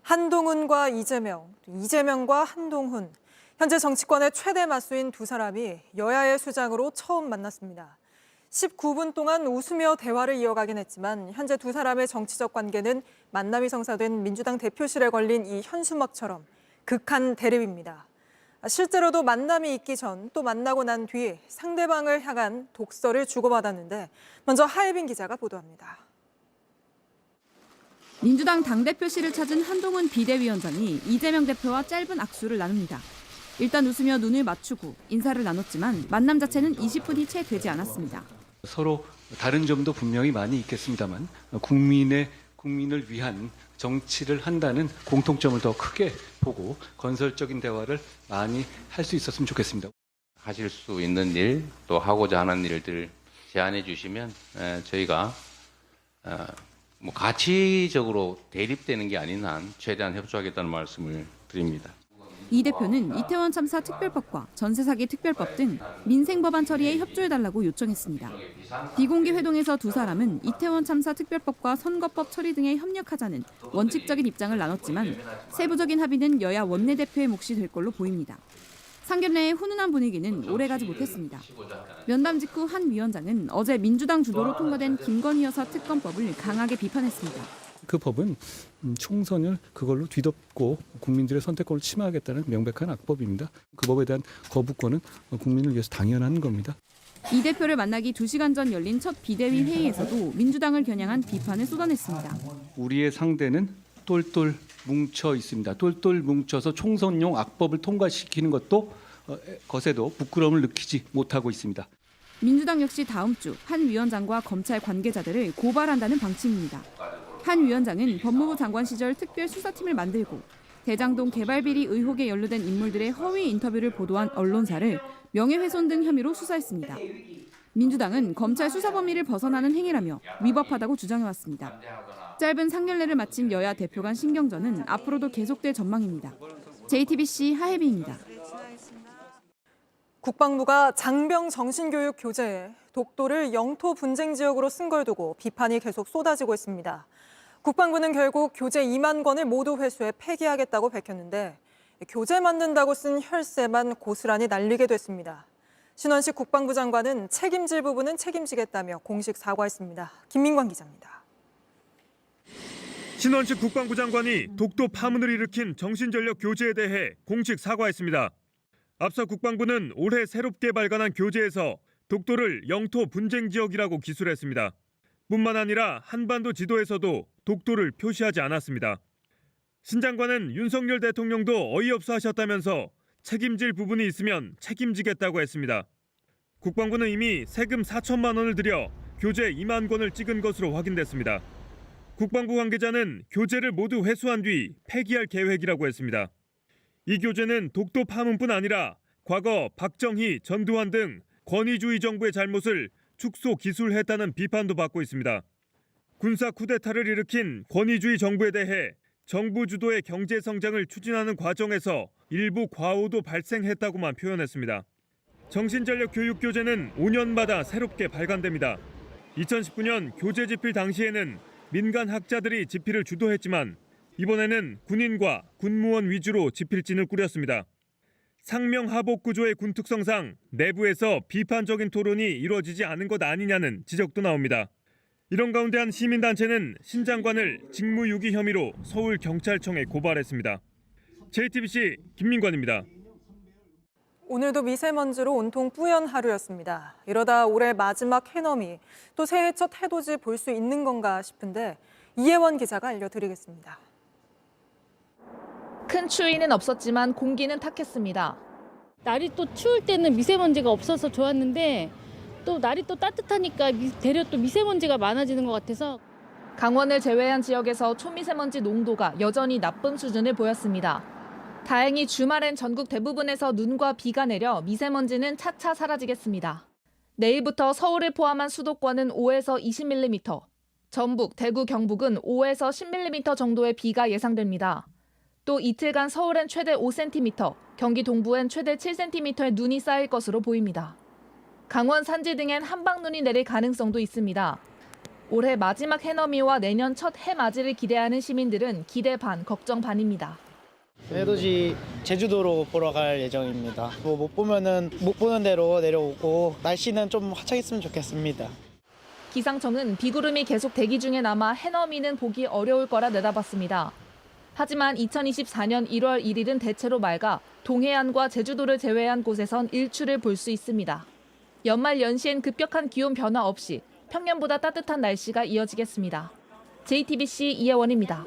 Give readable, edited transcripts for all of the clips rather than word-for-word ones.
한동훈과 이재명, 이재명과 한동훈. 현재 정치권의 최대 맞수인 두 사람이 여야의 수장으로 처음 만났습니다. 19분 동안 웃으며 대화를 이어가긴 했지만 현재 두 사람의 정치적 관계는 만남이 성사된 민주당 대표실에 걸린 이 현수막처럼 극한 대립입니다. 실제로도 만남이 있기 전 또 만나고 난 뒤 상대방을 향한 독서를 주고받았는데 먼저 하예빈 기자가 보도합니다. 민주당 당대표실을 찾은 한동훈 비대위원장이 이재명 대표와 짧은 악수를 나눕니다. 일단 웃으며 눈을 맞추고 인사를 나눴지만 만남 자체는 20분이 채 되지 않았습니다. 서로 다른 점도 분명히 많이 있겠습니다만 국민을 위한 정치를 한다는 공통점을 더 크게 보고 건설적인 대화를 많이 할 수 있었으면 좋겠습니다. 하실 수 있는 일, 또 하고자 하는 일들 제안해 주시면 저희가 가치적으로 대립되는 게 아닌 한 최대한 협조하겠다는 말씀을 드립니다. 이 대표는 이태원 참사 특별법과 전세 사기 특별법 등 민생 법안 처리에 협조해달라고 요청했습니다. 비공개 회동에서 두 사람은 이태원 참사 특별법과 선거법 처리 등에 협력하자는 원칙적인 입장을 나눴지만 세부적인 합의는 여야 원내대표의 몫이 될 걸로 보입니다. 상견례의 훈훈한 분위기는 오래가지 못했습니다. 면담 직후 한 위원장은 어제 민주당 주도로 통과된 김건희 여사 특검법을 강하게 비판했습니다. 그 법은 총선을 그걸로 뒤덮고 국민들의 선택권을 침해하겠다는 명백한 악법입니다. 그 법에 대한 거부권은 국민을 위해서 당연한 겁니다. 이 대표를 만나기 2시간 전 열린 첫 비대위 회의에서도 민주당을 겨냥한 비판을 쏟아냈습니다. 우리의 상대는 똘똘 뭉쳐 있습니다. 똘똘 뭉쳐서 총선용 악법을 통과시키는 것에도 부끄러움을 느끼지 못하고 있습니다. 민주당 역시 다음 주 한 위원장과 검찰 관계자들을 고발한다는 방침입니다. 한 위원장은 법무부 장관 시절 특별수사팀을 만들고 대장동 개발 비리 의혹에 연루된 인물들의 허위 인터뷰를 보도한 언론사를 명예훼손 등 혐의로 수사했습니다. 민주당은 검찰 수사 범위를 벗어나는 행위라며 위법하다고 주장해왔습니다. 짧은 상견례를 마친 여야 대표 간 신경전은 앞으로도 계속될 전망입니다. JTBC 하혜빈입니다. 국방부가 장병 정신교육 교재에 독도를 영토 분쟁 지역으로 쓴 걸 두고 비판이 계속 쏟아지고 있습니다. 국방부는 결국 교재 2만 권을 모두 회수해 폐기하겠다고 밝혔는데 교재 만든다고 쓴 혈세만 고스란히 날리게 됐습니다. 신원식 국방부 장관은 책임질 부분은 책임지겠다며 공식 사과했습니다. 김민관 기자입니다. 신원식 국방부 장관이 독도 파문을 일으킨 정신전력 교재에 대해 공식 사과했습니다. 앞서 국방부는 올해 새롭게 발간한 교재에서 독도를 영토 분쟁 지역이라고 기술했습니다. 뿐만 아니라 한반도 지도에서도 독도를 표시하지 않았습니다. 신 장관은 윤석열 대통령도 어이없어 하셨다면서 책임질 부분이 있으면 책임지겠다고 했습니다. 국방부는 이미 세금 4천만 원을 들여 교재 2만 권을 찍은 것으로 확인됐습니다. 국방부 관계자는 교재를 모두 회수한 뒤 폐기할 계획이라고 했습니다. 이 교재는 독도 파문뿐 아니라 과거 박정희, 전두환 등 권위주의 정부의 잘못을 축소 기술했다는 비판도 받고 있습니다. 군사 쿠데타를 일으킨 권위주의 정부에 대해 정부 주도의 경제 성장을 추진하는 과정에서 일부 과오도 발생했다고만 표현했습니다. 정신전력 교육 교재는 5년마다 새롭게 발간됩니다. 2019년 교재 집필 당시에는 민간 학자들이 집필을 주도했지만 이번에는 군인과 군무원 위주로 집필진을 꾸렸습니다. 상명하복 구조의 군 특성상 내부에서 비판적인 토론이 이루어지지 않은 것 아니냐는 지적도 나옵니다. 이런 가운데 한 시민단체는 신 장관을 직무유기 혐의로 서울경찰청에 고발했습니다. JTBC 김민관입니다. 오늘도 미세먼지로 온통 뿌연 하루였습니다. 이러다 올해 마지막 해넘이 또 새해 첫 해돋이 볼 수 있는 건가 싶은데 이혜원 기자가 알려드리겠습니다. 큰 추위는 없었지만 공기는 탁했습니다. 날이 또 추울 때는 미세먼지가 없어서 좋았는데 또 날이 또 따뜻하니까 되려 또 미세먼지가 많아지는 것 같아서. 강원을 제외한 지역에서 초미세먼지 농도가 여전히 나쁜 수준을 보였습니다. 다행히 주말엔 전국 대부분에서 눈과 비가 내려 미세먼지는 차차 사라지겠습니다. 내일부터 서울을 포함한 수도권은 5에서 20mm, 전북, 대구, 경북은 5에서 10mm 정도의 비가 예상됩니다. 또 이틀간 서울엔 최대 5cm, 경기 동부엔 최대 7cm의 눈이 쌓일 것으로 보입니다. 강원 산지 등엔 한방눈이 내릴 가능성도 있습니다. 올해 마지막 해넘이와 내년 첫 해맞이를 기대하는 시민들은 기대 반, 걱정 반입니다. 해돋이 제주도로 보러 갈 예정입니다. 못 보면은 못 보는 대로 내려오고 날씨는 좀 화창했으면 좋겠습니다. 기상청은 비구름이 계속 대기 중에 남아 해넘이는 보기 어려울 거라 내다봤습니다. 하지만 2024년 1월 1일은 대체로 맑아 동해안과 제주도를 제외한 곳에선 일출을 볼 수 있습니다. 연말 연시엔 급격한 기온 변화 없이 평년보다 따뜻한 날씨가 이어지겠습니다. JTBC 이혜원입니다.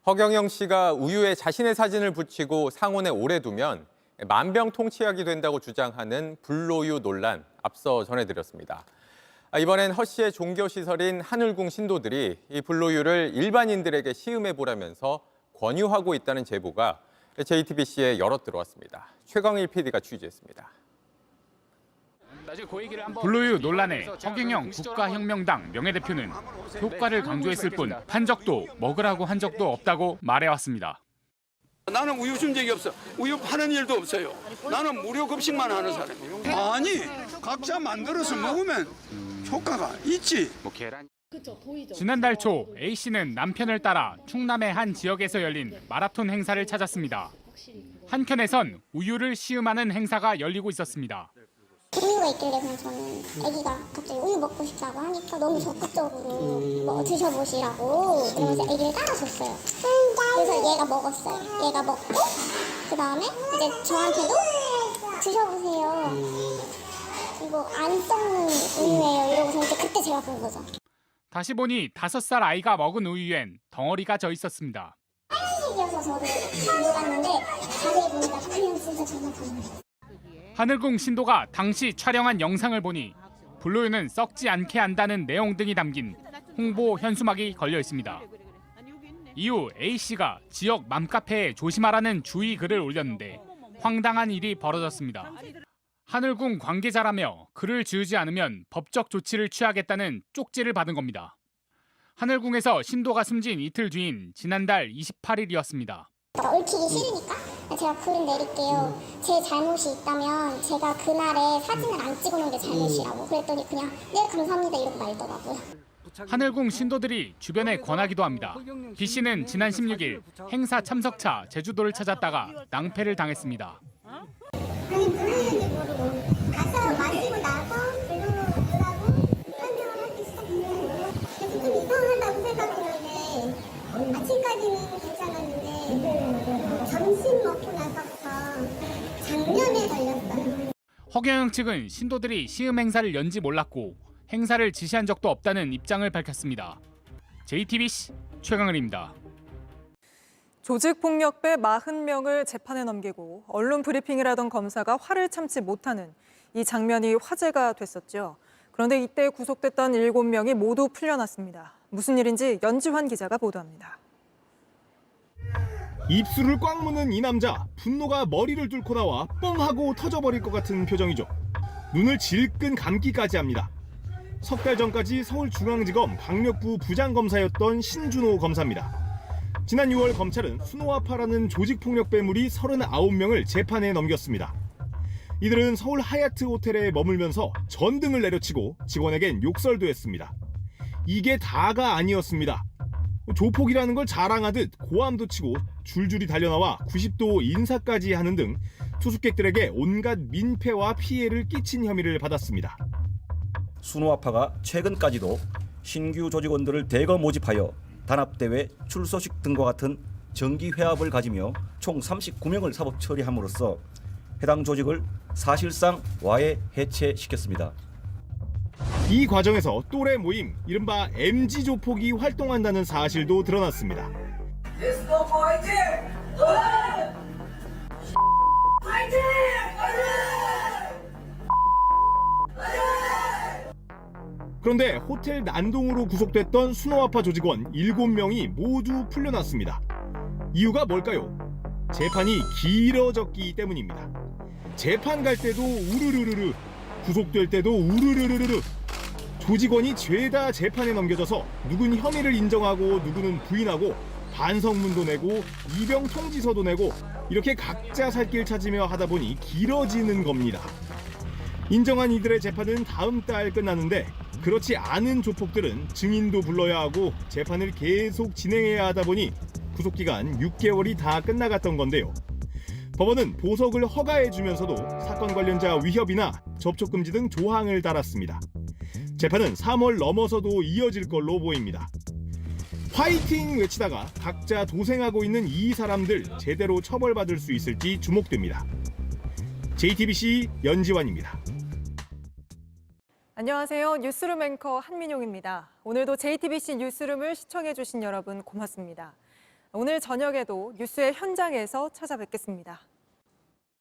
허경영 씨가 우유에 자신의 사진을 붙이고 상온에 오래 두면 만병통치약이 된다고 주장하는 불로유 논란 앞서 전해드렸습니다. 이번엔 허 씨의 종교시설인 하늘궁 신도들이 이 불로유를 일반인들에게 시음해보라면서 권유하고 있다는 제보가 JTBC에 여럿 들어왔습니다. 최광일 PD가 취재했습니다. 불로유 논란에 허경영 국가혁명당 명예대표는 효과를 강조했을 뿐 판 적도 먹으라고 한 적도 없다고 말해왔습니다. 나는 우유 준 적이 없어. 우유 파는 일도 없어요. 나는 무료 급식만 하는 사람이에요. 아니, 각자 만들어서 먹으면 효과가 있지. 지난달 초 A씨는 남편을 따라 충남의 한 지역에서 열린 마라톤 행사를 찾았습니다. 한켠에선 우유를 시음하는 행사가 열리고 있었습니다. 우유가 있길래 그냥 저는 아기가 갑자기 우유 먹고 싶다고 하니까 너무 적극적으로 뭐 드셔보시라고 그러면서 아기를 따라줬어요. 그래서 얘가 먹었어요. 얘가 먹고 그 다음에 이제 저한테도 드셔보세요. 이거 안 썩는 우유예요. 이러고서 이제 그때 제가 본 거죠. 다시 보니 5살 아이가 먹은 우유엔 덩어리가 져 있었습니다. 한시식이어서 저도 몰랐는데 자세히 보니까 그냥 진짜 정말 하늘궁 신도가 당시 촬영한 영상을 보니 불로유는 썩지 않게 한다는 내용 등이 담긴 홍보 현수막이 걸려 있습니다. 이후 A씨가 지역 맘카페에 조심하라는 주의 글을 올렸는데 황당한 일이 벌어졌습니다. 하늘궁 관계자라며 글을 지우지 않으면 법적 조치를 취하겠다는 쪽지를 받은 겁니다. 하늘궁에서 신도가 숨진 이틀 뒤인 지난달 28일이었습니다. 얽히기 싫으니까 제가 글을 내릴게요. 제 잘못이 있다면 제가 그날에 사진을 안 찍어놓은 게 잘못이라고 그랬더니 그냥 네 감사합니다 이러고 말더라고요. 하늘궁 신도들이 주변에 권하기도 합니다. B씨는 지난 16일 행사 참석차 제주도를 찾았다가 낭패를 당했습니다. 아니 물론인데 모르고 가서 마시고 나서 배로라고 설명을 하기 시작해요. 그래서 좀 이상하다고 생각했는데 아침까지는 괜찮았는데 점심 먹고 나서부터 작년에 걸렸어요. 허경영 측은 신도들이 시음 행사를 연지 몰랐고 행사를 지시한 적도 없다는 입장을 밝혔습니다. JTBC 최강을입니다. 조직폭력배 40명을 재판에 넘기고 언론 브리핑을 하던 검사가 화를 참지 못하는 이 장면이 화제가 됐었죠. 그런데 이때 구속됐던 7명이 모두 풀려났습니다. 무슨 일인지 연지환 기자가 보도합니다. 입술을 꽉 무는 이 남자, 분노가 머리를 뚫고 나와 뻥 하고 터져버릴 것 같은 표정이죠. 눈을 질끈 감기까지 합니다. 석 달 전까지 서울중앙지검 박력부 부장검사였던 신준호 검사입니다. 지난 6월 검찰은 수노아파라는 조직폭력배물이 39명을 재판에 넘겼습니다. 이들은 서울 하얏트 호텔에 머물면서 전등을 내려치고 직원에겐 욕설도 했습니다. 이게 다가 아니었습니다. 조폭이라는 걸 자랑하듯 고함도 치고 줄줄이 달려나와 90도 인사까지 하는 등 투숙객들에게 온갖 민폐와 피해를 끼친 혐의를 받았습니다. 수노아파가 최근까지도 신규 조직원들을 대거 모집하여 단합대회 출소식 등과 같은 정기회합을 가지며 총 39명을 사법 처리함으로써 해당 조직을 사실상 와해 해체시켰습니다. 이 과정에서 또래 모임, 이른바 MG 조폭이 활동한다는 사실도 드러났습니다. 그런데 호텔 난동으로 구속됐던 수노아파 조직원 7명이 모두 풀려났습니다. 이유가 뭘까요? 재판이 길어졌기 때문입니다. 재판 갈 때도 우르르르르, 구속될 때도 우르르르르. 조직원이 죄다 재판에 넘겨져서 누군 혐의를 인정하고 누구는 부인하고 반성문도 내고 입영 통지서도 내고 이렇게 각자 살 길 찾으며 하다 보니 길어지는 겁니다. 인정한 이들의 재판은 다음 달 끝나는데 그렇지 않은 조폭들은 증인도 불러야 하고 재판을 계속 진행해야 하다 보니 구속기간 6개월이 다 끝나갔던 건데요. 법원은 보석을 허가해주면서도 사건 관련자 위협이나 접촉금지 등 조항을 달았습니다. 재판은 3월 넘어서도 이어질 걸로 보입니다. 화이팅 외치다가 각자 도생하고 있는 이 사람들 제대로 처벌받을 수 있을지 주목됩니다. JTBC 연지환입니다. 안녕하세요. 뉴스룸 앵커 한민용입니다. 오늘도 JTBC 뉴스룸을 시청해주신 여러분 고맙습니다. 오늘 저녁에도 뉴스의 현장에서 찾아뵙겠습니다.